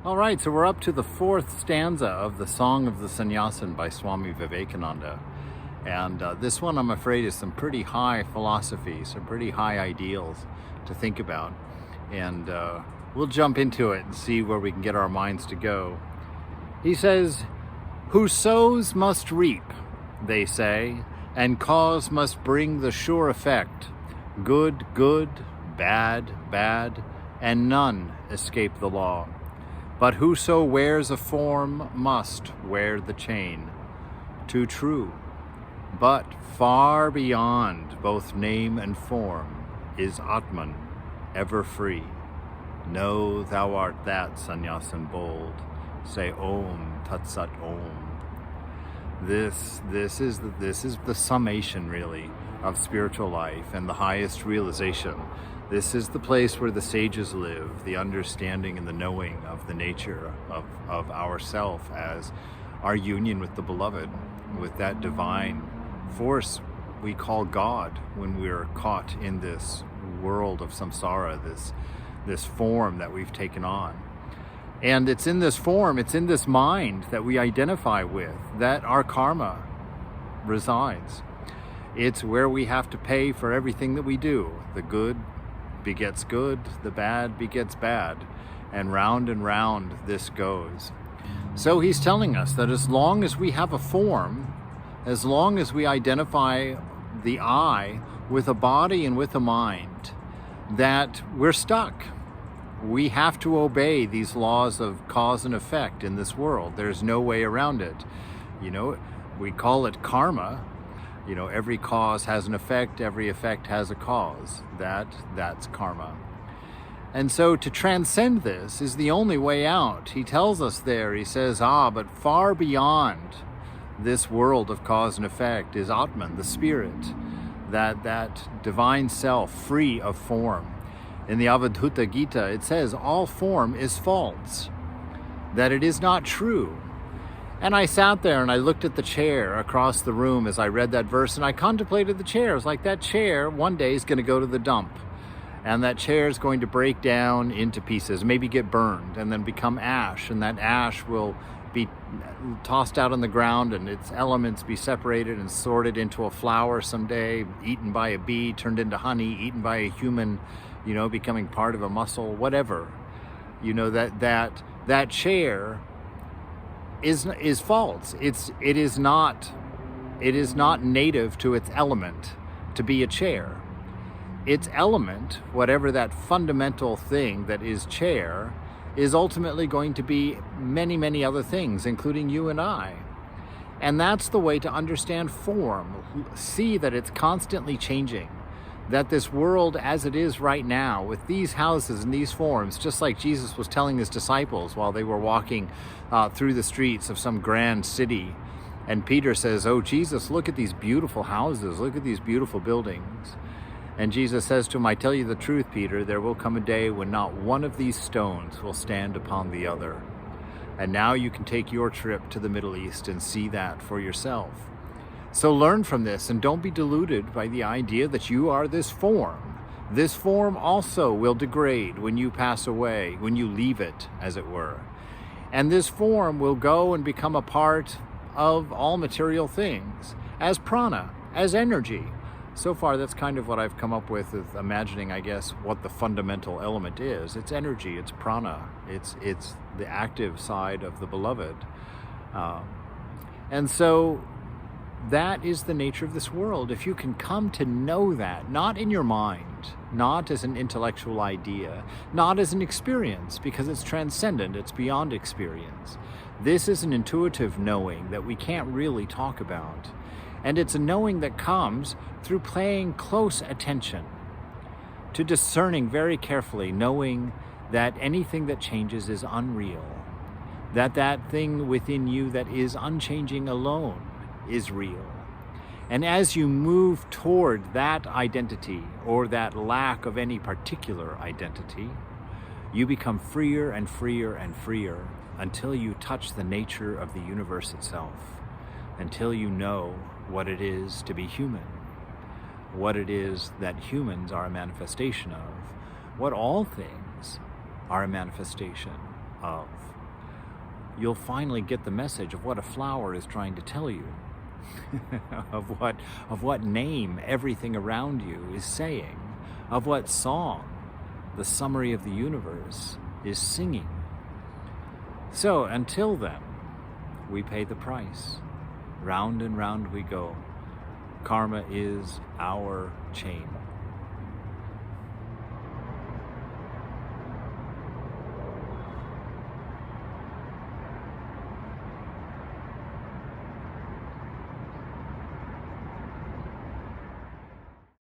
All right, so we're up to the fourth stanza of the Song of the Sannyasin by Swami Vivekananda. And this one, I'm afraid, is some pretty high philosophy, some pretty high ideals to think about. And we'll jump into it and see where we can get our minds to go. He says, "Who sows must reap, they say, and cause must bring the sure effect. Good, good, bad, bad, and none escape the law. But whoso wears a form must wear the chain. Too true. But far beyond both name and form is Atman, ever free. Know thou art that, Sannyasin bold. Say Om Tat Sat Om." This is the summation, really, of spiritual life and the highest realization. This is the place where the sages live, the understanding and the knowing of the nature of ourself as our union with the beloved, with that divine force we call God when we're caught in this world of samsara, this form that we've taken on. And it's in this form, it's in this mind that we identify with, that our karma resides. It's where we have to pay for everything that we do. The good begets good, the bad begets bad, and round this goes. So he's telling us that as long as we have a form, as long as we identify the I with a body and with a mind, that we're stuck. We have to obey these laws of cause and effect in this world. There's no way around it. You know, we call it karma. You know, every cause has an effect, every effect has a cause. That's karma. And so to transcend this is the only way out. He tells us there, he says, but far beyond this world of cause and effect is Atman, the spirit, that divine self, free of form. In the Avadhuta Gita, it says, all form is false, that it is not true. And I sat there and I looked at the chair across the room as I read that verse, and I contemplated the chair. It was like, that chair one day is going to go to the dump, and that chair is going to break down into pieces, maybe get burned and then become ash, and that ash will be tossed out on the ground and its elements be separated and sorted into a flower someday, eaten by a bee, turned into honey, eaten by a human, you know, becoming part of a mussel, whatever. You know, that chair is false. It is not native to its element to be a chair. Its element, whatever that fundamental thing that is chair, is ultimately going to be many other things, including you and I. And that's the way to understand form. See that it's constantly changing. That this world as it is right now, with these houses and these forms, just like Jesus was telling his disciples while they were walking through the streets of some grand city. And Peter says, "Oh, Jesus, look at these beautiful houses, look at these beautiful buildings." And Jesus says to him, "I tell you the truth, Peter, there will come a day when not one of these stones will stand upon the other." And now you can take your trip to the Middle East and see that for yourself. So learn from this and don't be deluded by the idea that you are this form. This form also will degrade when you pass away, when you leave it, as it were. And this form will go and become a part of all material things, as prana, as energy. So far, that's kind of what I've come up with imagining, I guess, what the fundamental element is. It's energy, it's prana, it's the active side of the beloved. And so that is the nature of this world. If you can come to know that, not in your mind, not as an intellectual idea, not as an experience, because it's transcendent, it's beyond experience. This is an intuitive knowing that we can't really talk about. And it's a knowing that comes through paying close attention to discerning very carefully, knowing that anything that changes is unreal, that thing within you that is unchanging alone is real. And as you move toward that identity, or that lack of any particular identity, you become freer and freer and freer until you touch the nature of the universe itself, until you know what it is to be human, what it is that humans are a manifestation of, what all things are a manifestation of. you'll finally get the message of what a flower is trying to tell you, of what name everything around you is saying, of what song the summary of the universe is singing. So until then, we pay the price. Round and round we go. Karma is our chain.